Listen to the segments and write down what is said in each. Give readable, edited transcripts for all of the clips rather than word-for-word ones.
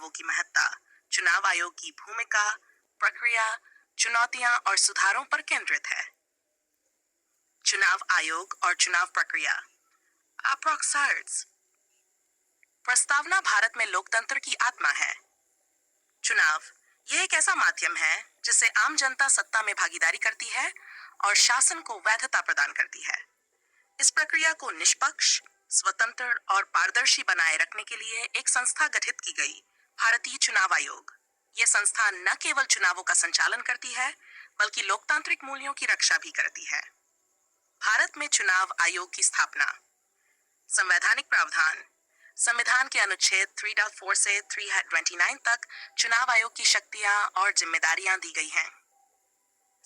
चुनावों की महत्ता, चुनाव आयोग की भूमिका, प्रक्रिया, चुनौतियां और सुधारों पर केंद्रित है। चुनाव आयोग और चुनाव प्रक्रिया। अप्रोक्साइड्स। प्रस्तावना भारत में लोकतंत्र की आत्मा है। चुनाव यह एक ऐसा माध्यम है जिससे आम जनता सत्ता में भागीदारी करती है और शासन को वैधता प्रदान करती है। इस प्रक्रिया को निष्पक्ष, स्वतंत्र और पारदर्शी बनाए रखने के लिए एक संस्था गठित की गई, भारतीय चुनाव आयोग। यह संस्था न केवल चुनावों का संचालन करती है, बल्कि लोकतांत्रिक मूल्यों की रक्षा भी करती है। भारत में चुनाव आयोग की स्थापना। संवैधानिक प्रावधान। संविधान के अनुच्छेद 3.4 से 329 तक चुनाव आयोग की शक्तियां और जिम्मेदारियां दी गई हैं।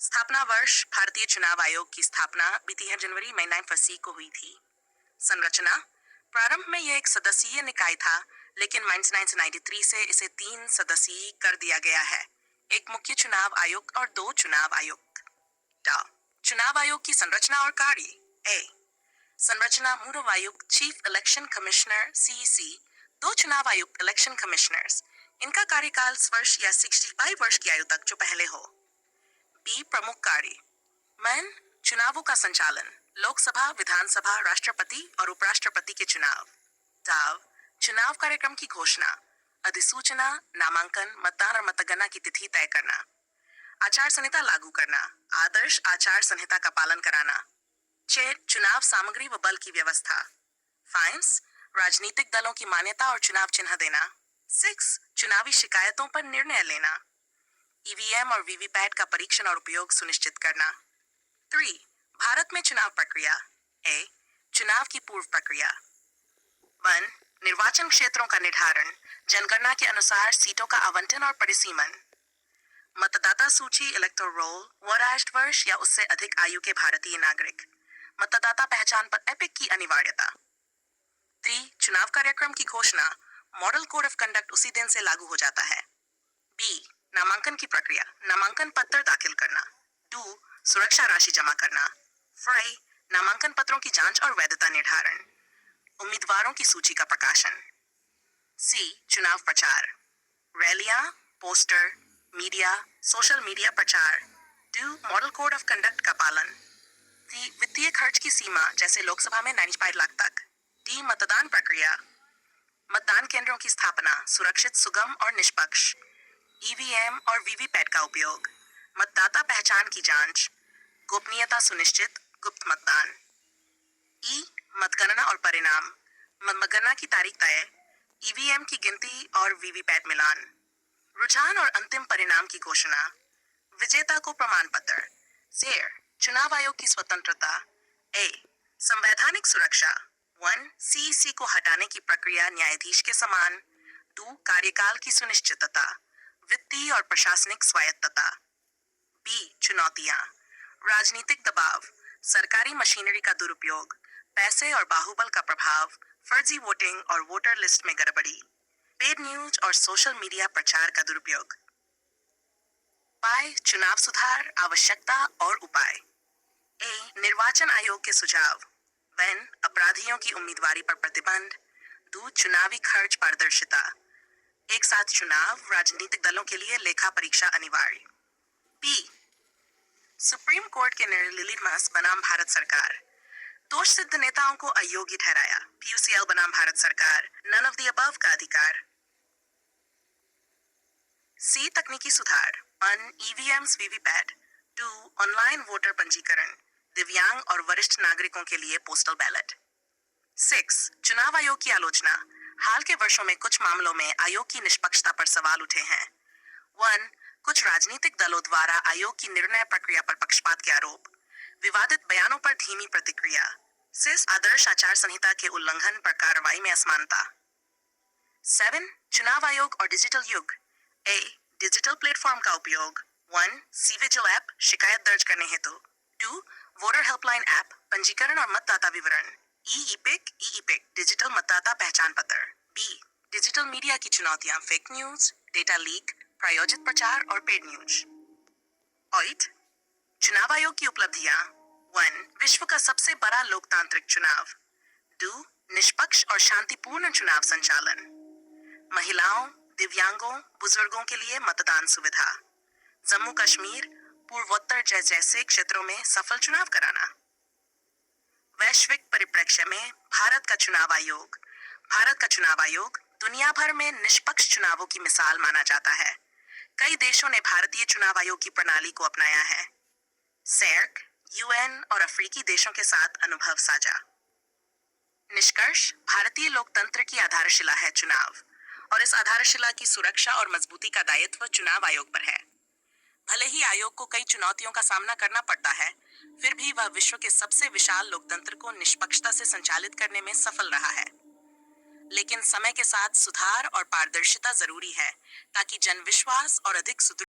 स्थापना वर्ष। भारतीय चुनाव आयोग की स्थापना 20 जनवरी 1980 को हुई थी। संरचना। प्रारंभ में यह एक सदस्यीय निकाय था, लेकिन 1993 से इसे 3 सदस्यीय कर दिया गया है, एक मुख्य चुनाव आयुक्त और 2 चुनाव आयुक्त। चुनाव आयोग की संरचना और कार्य। ए संरचना। मूल आयुक्त चीफ इलेक्शन कमिश्नर सीईसी, 2 चुनाव आयुक्त इलेक्शन कमिश्नर्स, इनका कार्यकाल वर्ष या 65 वर्ष की आयु तक जो पहले हो। बी प्रमुख कार्य। मैन चुनावों का संचालन, लोकसभा, विधानसभा, राष्ट्रपति और उपराष्ट्रपति के चुनाव। दाव चुनाव कार्यक्रम की घोषणा, अधिसूचना, नामांकन, मतदान और मतगणना की तिथि तय करना। आचार संहिता लागू करना, आदर्श आचार संहिता का पालन कराना। चुनाव सामग्री व बल की व्यवस्था। फाइन्स राजनीतिक दलों की मान्यता और चुनाव चिन्ह देना। 6 चुनावी शिकायतों पर निर्णय लेना। ईवीएम और वीवीपैट का परीक्षण और उपयोग सुनिश्चित करना। 3 भारत में चुनाव प्रक्रिया। ए चुनाव की पूर्व प्रक्रिया। 1 निर्वाचन क्षेत्रों का निर्धारण, जनगणना के अनुसार सीटों का आवंटन और परिसीमन। मतदाता सूची इलेक्टोरल रोल, वरिष्ठ वर्ष या उससे अधिक आयु के भारतीय नागरिक। मतदाता पहचान पर एपिक की अनिवार्यता। 3 चुनाव कार्यक्रम की घोषणा, मॉडल कोड ऑफ कंडक्ट उसी दिन से लागू हो जाता है। बी नामांकन की प्रक्रिया, नामांकन पत्र दाखिल करना। 2 सुरक्षा राशि जमा करना। 3 नामांकन पत्रों की जांच और वैधता निर्धारण। उम्मीदवारों की सूची का प्रकाशन। सी चुनाव प्रचार, रैलियां, पोस्टर, मीडिया, सोशल मीडिया प्रचार। 2 मॉडल कोड ऑफ कंडक्ट का पालन। 3 वित्तीय खर्च की सीमा, जैसे लोकसभा में 95 लाख तक। डी मतदान प्रक्रिया, मतदान केंद्रों की स्थापना, सुरक्षित, सुगम और निष्पक्ष। ईवीएम और वीवीपैट का उपयोग, मतदाता पहचान की जांच, गोपनीयता सुनिश्चित, गुप्त मतदान। ई मतगणना और परिणाम, मतगणना की तारीख तय, ईवीएम की गिनती और वीवीपैट मिलान। रुझान और अंतिम परिणाम की घोषणा, विजेता को प्रमाण पत्र। शेर चुनाव आयोग की स्वतंत्रता। ए संवैधानिक सुरक्षा। 1 सीईसी को हटाने की प्रक्रिया न्यायाधीश के समान। 2 कार्यकाल की सुनिश्चितता, वित्तीय और प्रशासनिक स्वायत्तता। बी चुनौतियां, राजनीतिक दबाव, सरकारी मशीनरी का दुरुपयोग, पैसे और बाहुबल का प्रभाव, फर्जी वोटिंग और वोटर लिस्ट में गड़बड़ी, पेड न्यूज और सोशल मीडिया प्रचार का दुरुपयोग। चुनाव सुधार, आवश्यकता और उपाय। ए निर्वाचन आयोग के सुझाव। वैन अपराधियों की उम्मीदवारी पर प्रतिबंध। 2 चुनावी खर्च पारदर्शिता। एक साथ चुनाव, राजनीतिक दलों के लिए लेखा परीक्षा अनिवार्य। बी सुप्रीम कोर्ट के निर्लिलिमस बनाम भारत सरकार, दोष सिद्ध नेताओं को अयोग्य ठहराया। पीयूसीएल बनाम भारत सरकार, नन ऑफ द अबव का अधिकार। सी तकनीकी सुधार। 1 ईवीएम्स वीवीपैट। 2 ऑनलाइन वोटर पंजीकरण, दिव्यांग और वरिष्ठ नागरिकों के लिए पोस्टल बैलेट। 6 चुनाव आयोग की आलोचना, हाल के वर्षों में कुछ मामलों में आयोग की निष्पक्षता पर सवाल उठे हैं। 1 कुछ राजनीतिक दलों द्वारा आयोग की निर्णय प्रक्रिया पर पक्षपात के आरोप, विवादित बयानों पर धीमी प्रतिक्रिया। 6 आदर्श आचार संहिता के उल्लंघन पर कार्रवाई में असमानता। 7 चुनाव आयोग और डिजिटल युग। ए डिजिटल प्लेटफॉर्म का उपयोग। 1 सी विजिल ऐप, शिकायत दर्ज करने हेतु। 2 वोटर हेल्पलाइन ऐप, पंजीकरण और मतदाता विवरण। ई-इपिक डिजिटल मतदाता पहचान पत्र। बी डिजिटल मीडिया की चुनौतियां, फेक न्यूज, डेटा लीक, प्रायोजित प्रचार और पेड न्यूज। ऑइट चुनाव आयोग की उपलब्धियां। 1 विश्व का सबसे बड़ा लोकतांत्रिक चुनाव। 2 निष्पक्ष और शांतिपूर्ण चुनाव संचालन। महिलाओं, दिव्यांगों, बुजुर्गों के लिए मतदान सुविधा, जम्मू कश्मीर, पूर्वोत्तर जैसे क्षेत्रों में सफल चुनाव कराना। वैश्विक परिप्रेक्ष्य में भारत का चुनाव आयोग दुनिया भर में निष्पक्ष चुनावों की मिसाल माना जाता है। कई देशों ने भारतीय चुनाव आयोग की प्रणाली को अपनाया है। सेर्क, यूएन और अफ्रीकी देशों के साथ अनुभव साझा। निष्कर्ष, भारतीय लोकतंत्र की आधारशिला है चुनाव, और इस आधारशिला की सुरक्षा और मजबूती का दायित्व चुनाव आयोग पर है। भले ही आयोग को कई चुनौतियों का सामना करना पड़ता है, फिर भी वह विश्व के सबसे विशाल लोकतंत्र को निष्पक्षता से संचालित करने में सफल रहा है। लेकिन समय के साथ सुधार और पारदर्शिता जरूरी है, ताकि जन विश्वास और अधिक सुदृढ़